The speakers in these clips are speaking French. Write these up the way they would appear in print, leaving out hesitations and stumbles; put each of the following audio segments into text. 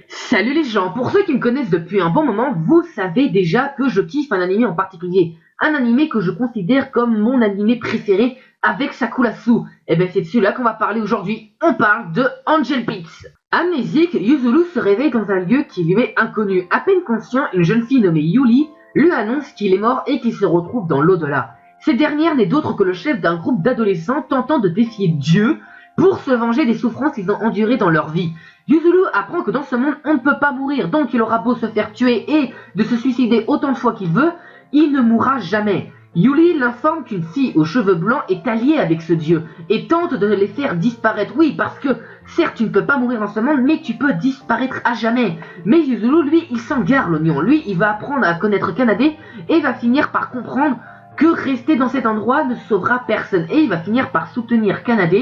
Salut les gens, pour ceux qui me connaissent depuis un bon moment, vous savez déjà que je kiffe un animé en particulier. Un animé que je considère comme mon animé préféré avec Sakurasu. Et ben c'est de celui-là qu'on va parler aujourd'hui. On parle de Angel Beats. Amnésique, Yuzuru se réveille dans un lieu qui lui est inconnu. À peine conscient, une jeune fille nommée Yuli lui annonce qu'il est mort et qu'il se retrouve dans l'au-delà. Cette dernière n'est d'autre que le chef d'un groupe d'adolescents tentant de défier Dieu pour se venger des souffrances qu'ils ont endurées dans leur vie. Yuzuru apprend que dans ce monde, on ne peut pas mourir, donc il aura beau se faire tuer et de se suicider autant de fois qu'il veut, il ne mourra jamais. Yuli l'informe qu'une fille aux cheveux blancs est alliée avec ce dieu et tente de les faire disparaître. Oui, parce que certes tu ne peux pas mourir dans ce monde, mais tu peux disparaître à jamais. Mais Yuzuru, lui, il s'en gare l'oignon. Lui, il va apprendre à connaître Kanade et va finir par comprendre que rester dans cet endroit ne sauvera personne. Et il va finir par soutenir Kanade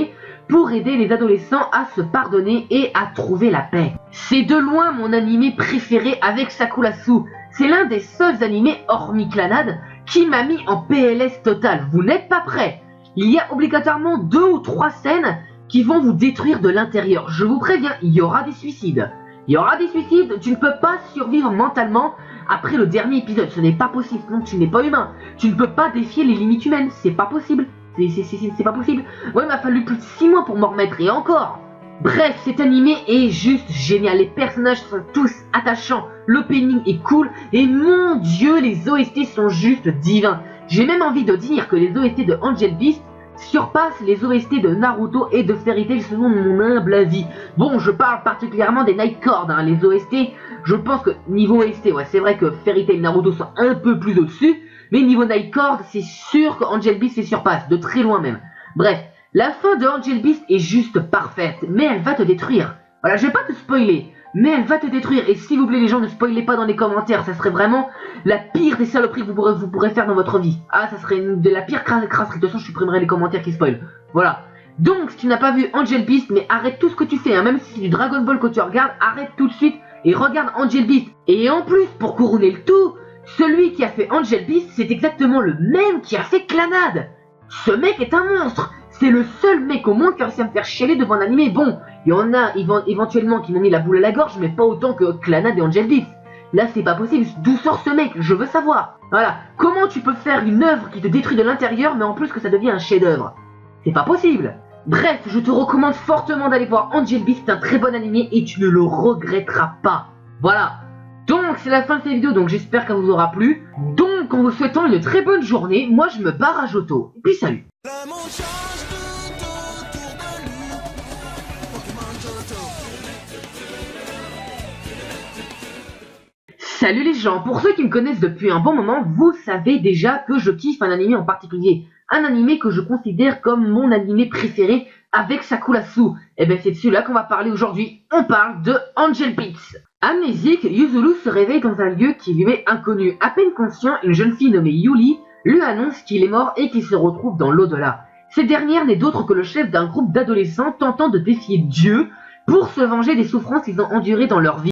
pour aider les adolescents à se pardonner et à trouver la paix. C'est de loin mon animé préféré avec Sakurasu. C'est l'un des seuls animés, hormis Clannad, qui m'a mis en PLS total. Vous n'êtes pas prêts. Il y a obligatoirement 2 ou 3 scènes qui vont vous détruire de l'intérieur. Je vous préviens, il y aura des suicides. Il y aura des suicides, tu ne peux pas survivre mentalement après le dernier épisode. Ce n'est pas possible, sinon tu n'es pas humain. Tu ne peux pas défier les limites humaines, c'est pas possible. C'est pas possible. Ouais, il m'a fallu plus de 6 mois pour m'en remettre, et encore. Bref, cet animé est juste génial. Les personnages sont tous attachants. L'opening est cool. Et mon dieu, les OST sont juste divins. J'ai même envie de dire que les OST de Angel Beats surpassent les OST de Naruto et de Fairy Tail selon mon humble avis. Bon, je parle particulièrement des Night Chord, hein. Les OST, je pense que niveau OST, ouais, c'est vrai que Fairy Tail et Naruto sont un peu plus au-dessus. Mais niveau Night Chord, c'est sûr que Angel Beats les surpasse, de très loin même. Bref, la fin de Angel Beats est juste parfaite, mais elle va te détruire. Voilà, je vais pas te spoiler, mais elle va te détruire. Et s'il vous plaît les gens, ne spoilez pas dans les commentaires, ça serait vraiment la pire des saloperies que vous pourrez faire dans votre vie. Ah, ça serait de la pire crasserie. De toute façon, je supprimerai les commentaires qui spoilent. Voilà. Donc, si tu n'as pas vu Angel Beats, mais arrête tout ce que tu fais, hein, même si c'est du Dragon Ball que tu regardes, arrête tout de suite et regarde Angel Beats. Et en plus, pour couronner le tout, celui qui a fait Angel Beats, c'est exactement le même qui a fait Clannad. Ce mec est un monstre. C'est le seul mec au monde qui a réussi à me faire chialer devant un animé. Bon, il y en a éventuellement qui m'ont mis la boule à la gorge, mais pas autant que Clannad et Angel Beats. Là, c'est pas possible. D'où sort ce mec? Je veux savoir. Voilà. Comment tu peux faire une œuvre qui te détruit de l'intérieur, mais en plus que ça devient un chef-d'œuvre? C'est pas possible. Bref, je te recommande fortement d'aller voir Angel Beats. C'est un très bon animé et tu ne le regretteras pas. Voilà. Donc c'est la fin de cette vidéo, donc j'espère qu'elle vous aura plu. Donc en vous souhaitant une très bonne journée, moi je me barre à Johto. Et puis salut. Salut les gens, pour ceux qui me connaissent depuis un bon moment, vous savez déjà que je kiffe un animé en particulier. Un animé que je considère comme mon animé préféré avec Sakurasu. Et ben c'est de celui-là qu'on va parler aujourd'hui. On parle de Angel Beats. Amnésique, Yuzuru se réveille dans un lieu qui lui est inconnu. À peine conscient, une jeune fille nommée Yuli lui annonce qu'il est mort et qu'il se retrouve dans l'au-delà. Cette dernière n'est d'autre que le chef d'un groupe d'adolescents tentant de défier Dieu pour se venger des souffrances qu'ils ont endurées dans leur vie.